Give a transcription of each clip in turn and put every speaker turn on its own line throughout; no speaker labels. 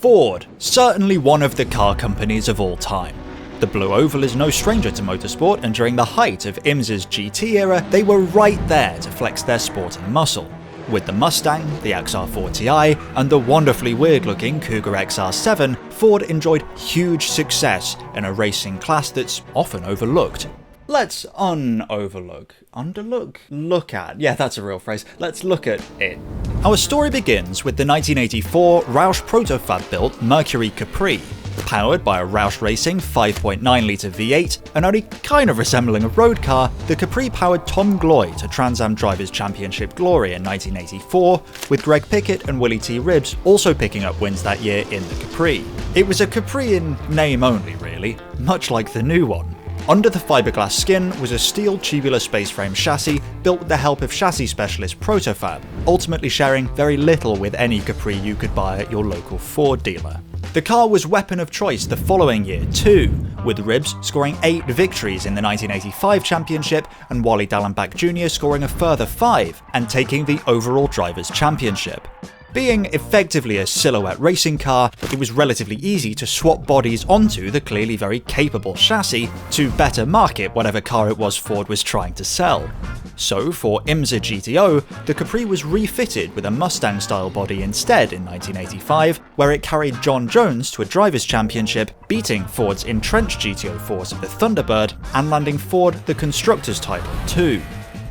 Ford, certainly one of the car companies of all time. The Blue Oval is no stranger to motorsport, and during the height of IMSA's GT era, they were right there to flex their sporting muscle. With the Mustang, the XR4Ti, and the wonderfully weird-looking Cougar XR-7, Ford enjoyed huge success in a racing class that's often overlooked. Let's un-overlook. Underlook? Look at. Yeah, that's a real phrase. Let's look at it. Our story begins with the 1984 Roush Protofab-built Mercury Capri. Powered by a Roush Racing 5.9-litre V8 and only kind of resembling a road car, the Capri powered Tom Gloy to Trans Am Drivers' Championship glory in 1984, with Greg Pickett and Willie T. Ribbs also picking up wins that year in the Capri. It was a Capri in name only, really, much like the new one. Under the fiberglass skin was a steel tubular space frame chassis built with the help of chassis specialist Protofab, ultimately sharing very little with any Capri you could buy at your local Ford dealer. The car was weapon of choice the following year too, with Ribbs scoring 8 victories in the 1985 championship and Wally Dallenbach Jr. scoring a further 5 and taking the overall Drivers' Championship. Being effectively a silhouette racing car, it was relatively easy to swap bodies onto the clearly very capable chassis to better market whatever car it was Ford was trying to sell. So for IMSA GTO, the Capri was refitted with a Mustang-style body instead in 1985, where it carried John Jones to a Drivers' Championship, beating Ford's entrenched GTO force of the Thunderbird, and landing Ford the Constructors' title too.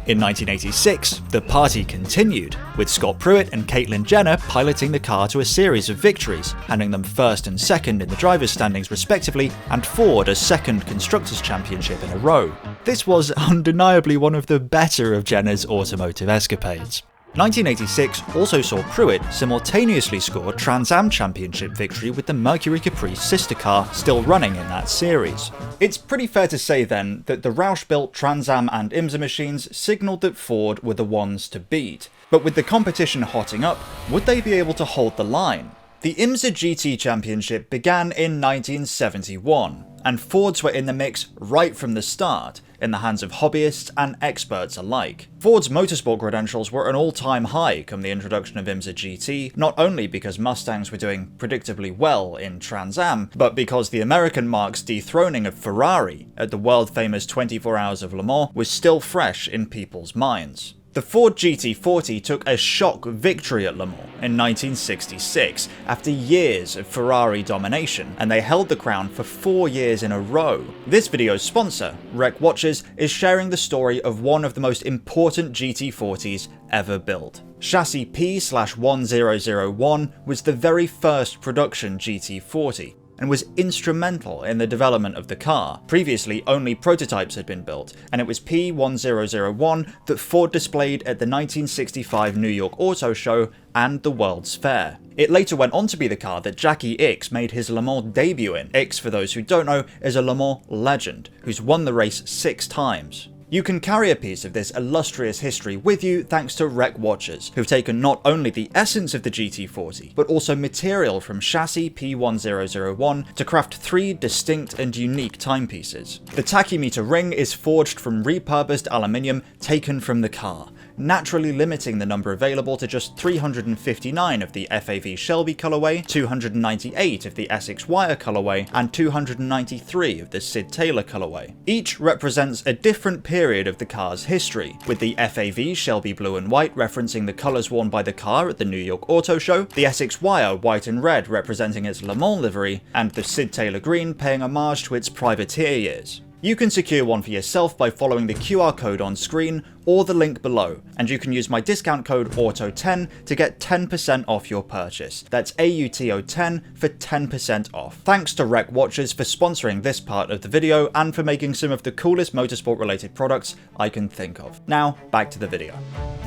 In 1986, the party continued, with Scott Pruitt and Caitlyn Jenner piloting the car to a series of victories, handing them first and second in the drivers' standings respectively, and Ford a second Constructors' Championship in a row. This was undeniably one of the better of Jenner's automotive escapades. 1986 also saw Pruitt simultaneously score Trans Am Championship victory with the Mercury Capri sister car still running in that series. It's pretty fair to say then that the Roush-built Trans Am and IMSA machines signalled that Ford were the ones to beat. But with the competition hotting up, would they be able to hold the line? The IMSA GT Championship began in 1971, and Fords were in the mix right from the start, in the hands of hobbyists and experts alike. Ford's motorsport credentials were an all-time high come the introduction of IMSA GT, not only because Mustangs were doing predictably well in Trans Am, but because the American marque's dethroning of Ferrari at the world-famous 24 Hours of Le Mans was still fresh in people's minds. The Ford GT40 took a shock victory at Le Mans in 1966 after years of Ferrari domination, and they held the crown for 4 years in a row. This video's sponsor, Rec Watches, is sharing the story of one of the most important GT40s ever built. Chassis P/1001 was the very first production GT40, and was instrumental in the development of the car. Previously, only prototypes had been built, and it was P1001 that Ford displayed at the 1965 New York Auto Show and the World's Fair. It later went on to be the car that Jackie Ickx made his Le Mans debut in. Ickx, for those who don't know, is a Le Mans legend who's won the race 6 times. You can carry a piece of this illustrious history with you thanks to Rec Watches, who've taken not only the essence of the GT40, but also material from chassis P1001 to craft 3 distinct and unique timepieces. The tachymeter ring is forged from repurposed aluminium taken from the car, naturally limiting the number available to just 359 of the FAV Shelby colorway, 298 of the Essex Wire colorway, and 293 of the Sid Taylor colorway. Each represents a different period of the car's history, with the FAV Shelby blue and white referencing the colours worn by the car at the New York Auto Show, the Essex Wire white and red representing its Le Mans livery, and the Sid Taylor green paying homage to its privateer years. You can secure one for yourself by following the QR code on screen or the link below, and you can use my discount code AUTO10 to get 10% off your purchase. That's AUTO10 for 10% off. Thanks to Rec Watches for sponsoring this part of the video and for making some of the coolest motorsport related products I can think of. Now, back to the video.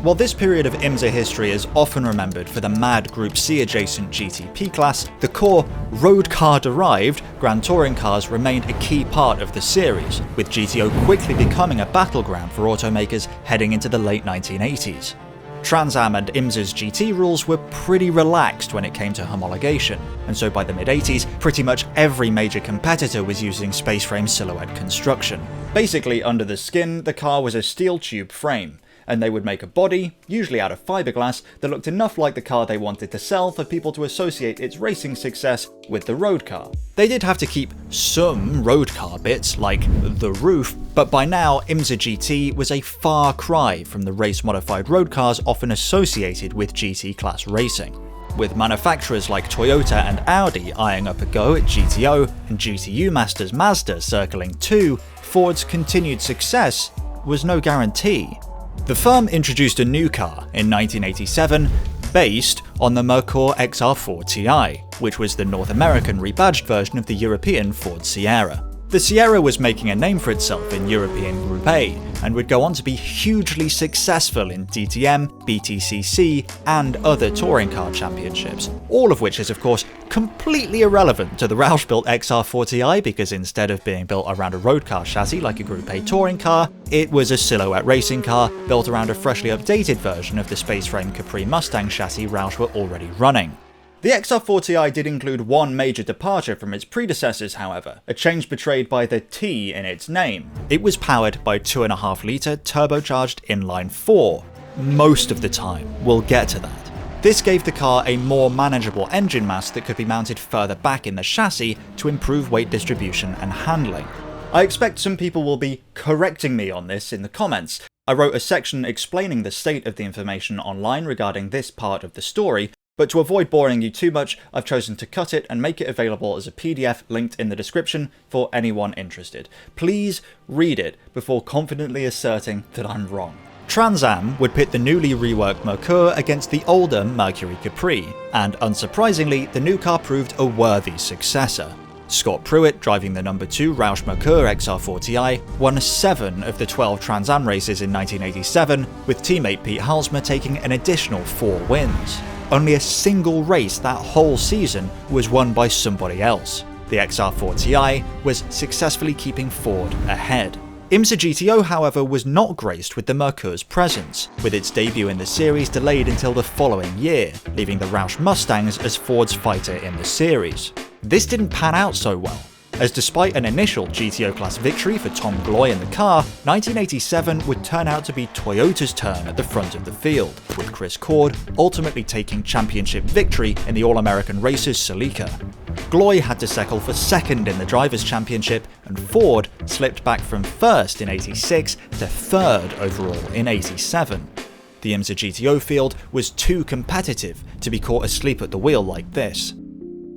While this period of IMSA history is often remembered for the mad Group C adjacent GTP class, the core road car derived Grand Touring cars remained a key part of the series, with GTO quickly becoming a battleground for automakers heading into the late 1980s. Trans Am and IMSA's GT rules were pretty relaxed when it came to homologation, and so by the mid-80s, pretty much every major competitor was using space frame silhouette construction. Basically, under the skin, the car was a steel tube frame, and they would make a body, usually out of fiberglass, that looked enough like the car they wanted to sell for people to associate its racing success with the road car. They did have to keep some road car bits, like the roof, but by now IMSA GT was a far cry from the race-modified road cars often associated with GT class racing. With manufacturers like Toyota and Audi eyeing up a go at GTO and GTU masters Mazda circling too, Ford's continued success was no guarantee. The firm introduced a new car in 1987 based on the Merkur XR-4 Ti, which was the North American rebadged version of the European Ford Sierra. The Sierra was making a name for itself in European Group A, and would go on to be hugely successful in DTM, BTCC, and other touring car championships, all of which is of course completely irrelevant to the Roush-built XR-4 Ti, because instead of being built around a road car chassis like a Group A touring car, it was a silhouette racing car built around a freshly updated version of the space frame Capri Mustang chassis Roush were already running. The XR-4 Ti did include one major departure from its predecessors, however, a change betrayed by the T in its name. It was powered by 2.5-litre turbocharged inline-4, most of the time. We'll get to that. This gave the car a more manageable engine mass that could be mounted further back in the chassis to improve weight distribution and handling. I expect some people will be correcting me on this in the comments. I wrote a section explaining the state of the information online regarding this part of the story, but to avoid boring you too much, I've chosen to cut it and make it available as a PDF linked in the description for anyone interested. Please read it before confidently asserting that I'm wrong. Trans Am would pit the newly reworked Merkur against the older Mercury Capri, and unsurprisingly, the new car proved a worthy successor. Scott Pruitt, driving the number 2 Roush Merkur XR-4 Ti, won 7 of the 12 Trans Am races in 1987, with teammate Pete Halsma taking an additional 4 wins. Only a single race that whole season was won by somebody else. The XR-4 Ti was successfully keeping Ford ahead. IMSA GTO, however, was not graced with the Merkur's presence, with its debut in the series delayed until the following year, leaving the Roush Mustangs as Ford's fighter in the series. This didn't pan out so well, as despite an initial GTO class victory for Tom Gloy in the car, 1987 would turn out to be Toyota's turn at the front of the field, with Chris Cord ultimately taking championship victory in the All-American Racers Celica. Gloy had to settle for second in the Drivers' Championship, and Ford slipped back from first in 86 to third overall in 87. The IMSA GTO field was too competitive to be caught asleep at the wheel like this.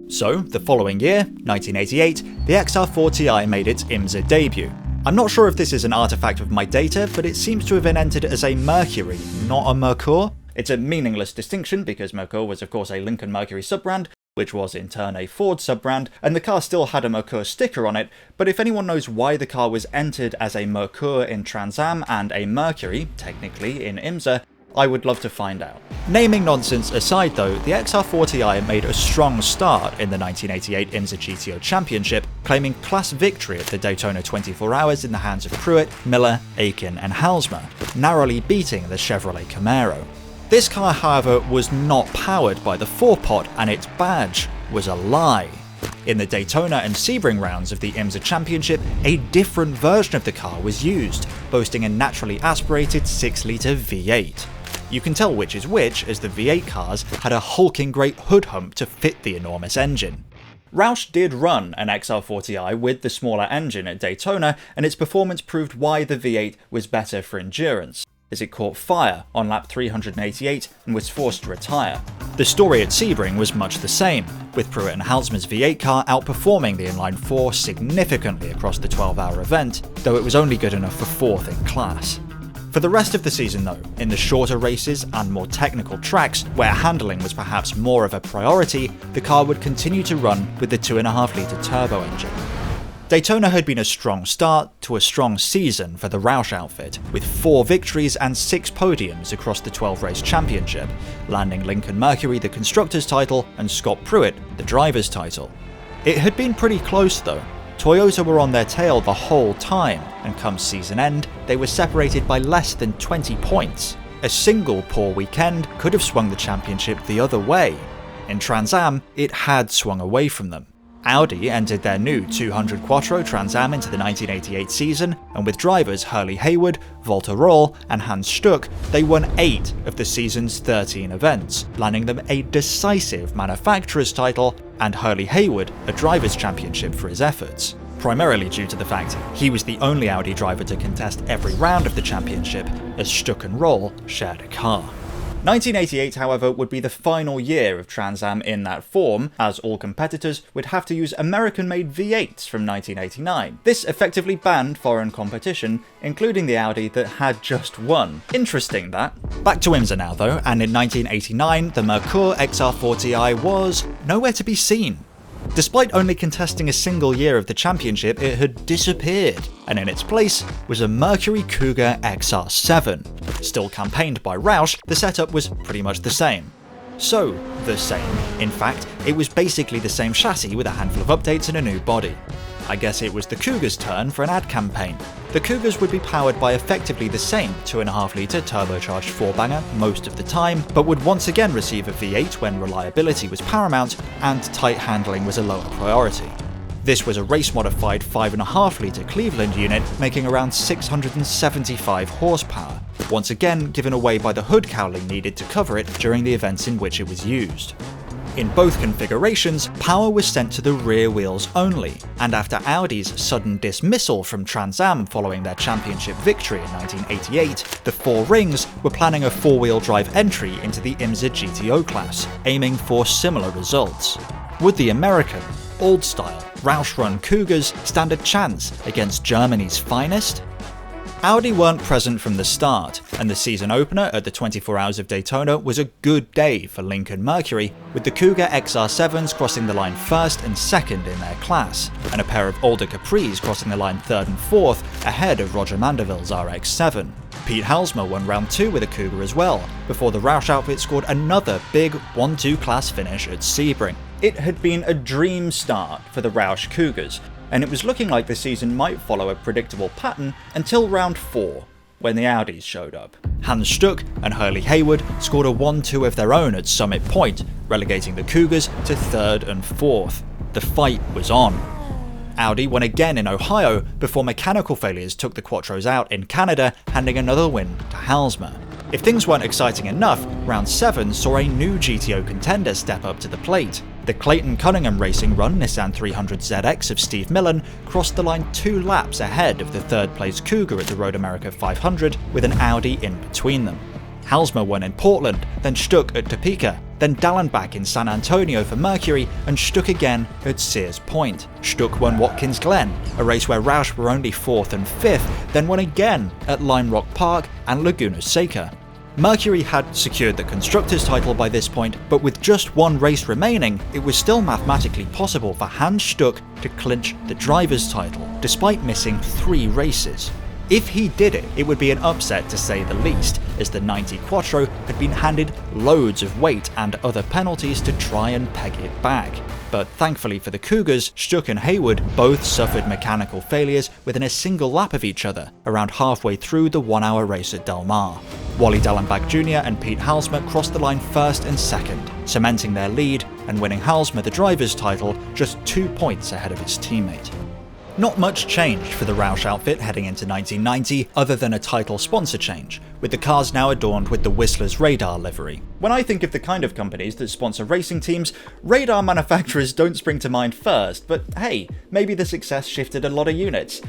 So, the following year, 1988, the XR-4 Ti made its IMSA debut. I'm not sure if this is an artifact of my data, but it seems to have been entered as a Mercury, not a Merkur. It's a meaningless distinction because Merkur was of course a Lincoln Mercury sub-brand, which was in turn a Ford sub-brand, and the car still had a Merkur sticker on it, but if anyone knows why the car was entered as a Merkur in Trans Am and a Mercury, technically, in IMSA, I would love to find out. Naming nonsense aside though, the XR-4 Ti made a strong start in the 1988 IMSA GTO Championship, claiming class victory at the Daytona 24 Hours in the hands of Pruitt, Miller, Aiken and Halsma, narrowly beating the Chevrolet Camaro. This car, however, was not powered by the 4-pot, and its badge was a lie. In the Daytona and Sebring rounds of the IMSA Championship, a different version of the car was used, boasting a naturally aspirated 6-litre V8. You can tell which is which, as the V8 cars had a hulking great hood hump to fit the enormous engine. Roush did run an XR-4 Ti with the smaller engine at Daytona, and its performance proved why the V8 was better for endurance, as it caught fire on lap 388 and was forced to retire. The story at Sebring was much the same, with Pruitt and Halsma's V8 car outperforming the inline-4 significantly across the 12-hour event, though it was only good enough for 4th in class. For the rest of the season though, in the shorter races and more technical tracks, where handling was perhaps more of a priority, the car would continue to run with the 2.5-litre turbo engine. Daytona had been a strong start to a strong season for the Roush outfit, with 4 victories and 6 podiums across the 12-race championship, landing Lincoln Mercury the constructors' title and Scott Pruitt the driver's title. It had been pretty close though. Toyota were on their tail the whole time, and come season end, they were separated by less than 20 points. A single poor weekend could have swung the championship the other way. In Trans Am, it had swung away from them. Audi entered their new 200 Quattro Trans Am into the 1988 season, and with drivers Hurley Haywood, Walter Röhrl, and Hans Stuck, they won 8 of the season's 13 events, landing them a decisive manufacturer's title and Hurley Haywood a driver's championship for his efforts, primarily due to the fact he was the only Audi driver to contest every round of the championship, as Stuck and Röhrl shared a car. 1988, however, would be the final year of Trans Am in that form, as all competitors would have to use American-made V8s from 1989. This effectively banned foreign competition, including the Audi that had just won. Interesting, that. Back to IMSA now, though, and in 1989, the Cougar XR-7 was nowhere to be seen. Despite only contesting a single year of the championship, it had disappeared, and in its place was a Mercury Cougar XR-7. Still campaigned by Roush, the setup was pretty much the same. So, the same. In fact, it was basically the same chassis with a handful of updates and a new body. I guess it was the Cougar's turn for an ad campaign. The Cougars would be powered by effectively the same 2.5-litre turbocharged 4-banger most of the time, but would once again receive a V8 when reliability was paramount and tight handling was a lower priority. This was a race-modified 5.5-litre Cleveland unit making around 675 horsepower, once again given away by the hood cowling needed to cover it during the events in which it was used. In both configurations, power was sent to the rear wheels only, and after Audi's sudden dismissal from Trans Am following their championship victory in 1988, the Four Rings were planning a four-wheel drive entry into the IMSA GTO class, aiming for similar results. Would the American, old-style, Roush-run Cougars stand a chance against Germany's finest? Audi weren't present from the start, and the season opener at the 24 Hours of Daytona was a good day for Lincoln Mercury, with the Cougar XR-7s crossing the line first and second in their class, and a pair of older Capris crossing the line third and fourth ahead of Roger Mandeville's RX-7. Pete Halsmer won round 2 with a Cougar as well, before the Roush outfit scored another big 1-2 class finish at Sebring. It had been a dream start for the Roush Cougars, and it was looking like the season might follow a predictable pattern until round 4, when the Audis showed up. Hans Stuck and Hurley Haywood scored a 1-2 of their own at Summit Point, relegating the Cougars to 3rd and 4th. The fight was on. Audi won again in Ohio before mechanical failures took the Quattros out in Canada, handing another win to Halsmer. If things weren't exciting enough, round 7 saw a new GTO contender step up to the plate. The Clayton Cunningham Racing Run Nissan 300ZX of Steve Millen crossed the line 2 laps ahead of the 3rd place Cougar at the Road America 500 with an Audi in between them. Halsmer won in Portland, then Stuck at Topeka, then Dallenbach in San Antonio for Mercury, and Stuck again at Sears Point. Stuck won Watkins Glen, a race where Roush were only 4th and 5th, then won again at Lime Rock Park and Laguna Seca. Mercury had secured the Constructors' title by this point, but with just one race remaining, it was still mathematically possible for Hans Stuck to clinch the Drivers' title, despite missing 3 races. If he did it, it would be an upset to say the least, as the 90 Quattro had been handed loads of weight and other penalties to try and peg it back. But thankfully for the Cougars, Stuck and Haywood both suffered mechanical failures within a single lap of each other, around halfway through the 1-hour race at Del Mar. Wally Dallenbach Jr. and Pete Halsmer crossed the line 1st and 2nd, cementing their lead and winning Halsmer the driver's title just 2 points ahead of his teammate. Not much changed for the Roush outfit heading into 1990 other than a title sponsor change, with the cars now adorned with the Whistler's radar livery. When I think of the kind of companies that sponsor racing teams, radar manufacturers don't spring to mind first, but hey, maybe the success shifted a lot of units.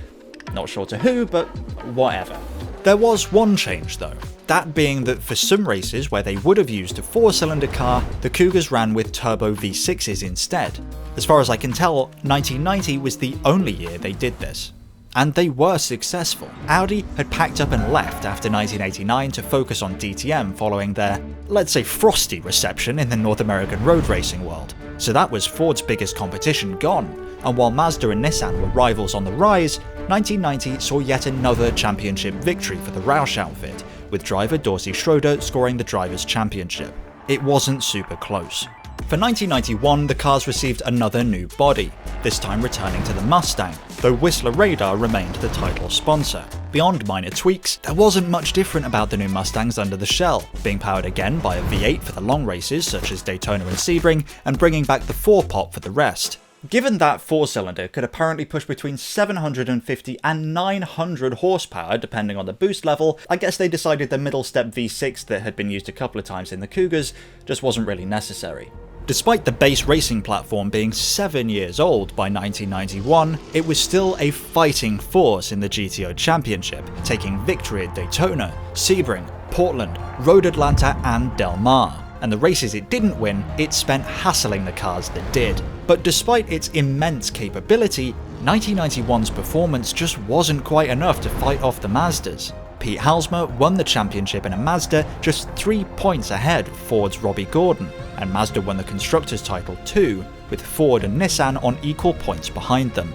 Not sure to who, but whatever. There was one change though, that being that for some races where they would have used a 4-cylinder car, the Cougars ran with turbo V6s instead. As far as I can tell, 1990 was the only year they did this. And they were successful. Audi had packed up and left after 1989 to focus on DTM following their, let's say, frosty reception in the North American road racing world. So that was Ford's biggest competition gone, and while Mazda and Nissan were rivals on the rise, 1990 saw yet another championship victory for the Roush outfit, with driver Dorsey Schroeder scoring the Drivers' Championship. It wasn't super close. For 1991, the cars received another new body, this time returning to the Mustang, though Whistler Radar remained the title sponsor. Beyond minor tweaks, there wasn't much different about the new Mustangs under the shell, being powered again by a V8 for the long races such as Daytona and Sebring, and bringing back the 4-pop for the rest. Given that 4-cylinder could apparently push between 750 and 900 horsepower depending on the boost level, I guess they decided the middle step V6 that had been used a couple of times in the Cougars just wasn't really necessary. Despite the base racing platform being 7 years old by 1991, it was still a fighting force in the GTO Championship, taking victory at Daytona, Sebring, Portland, Road Atlanta and Del Mar. And the races it didn't win, it spent hassling the cars that did. But despite its immense capability, 1991's performance just wasn't quite enough to fight off the Mazdas. Pete Halsmer won the championship in a Mazda just 3 points ahead of Ford's Robbie Gordon, and Mazda won the Constructors' title too, with Ford and Nissan on equal points behind them.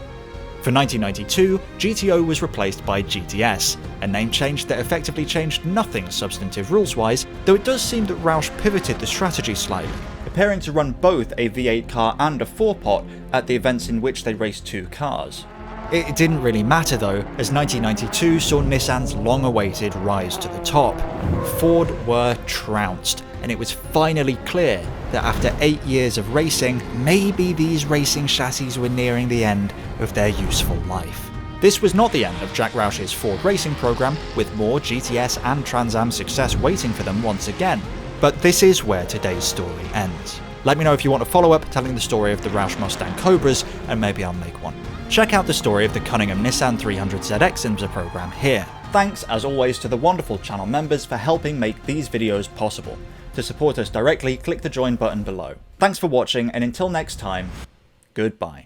For 1992, GTO was replaced by GTS, a name change that effectively changed nothing substantive rules-wise, though it does seem that Roush pivoted the strategy slightly, appearing to run both a V8 car and a 4-pot at the events in which they raced 2 cars. It didn't really matter though, as 1992 saw Nissan's long-awaited rise to the top. Ford were trounced, and it was finally clear that after 8 years of racing, maybe these racing chassis were nearing the end of their useful life. This was not the end of Jack Roush's Ford racing program, with more GTS and Trans Am success waiting for them once again. But this is where today's story ends. Let me know if you want a follow-up telling the story of the Roush Mustang Cobras, and maybe I'll make one. Check out the story of the Cunningham Nissan 300ZX IMSA program here. Thanks as always to the wonderful channel members for helping make these videos possible. To support us directly, click the join button below. Thanks for watching, and until next time, goodbye.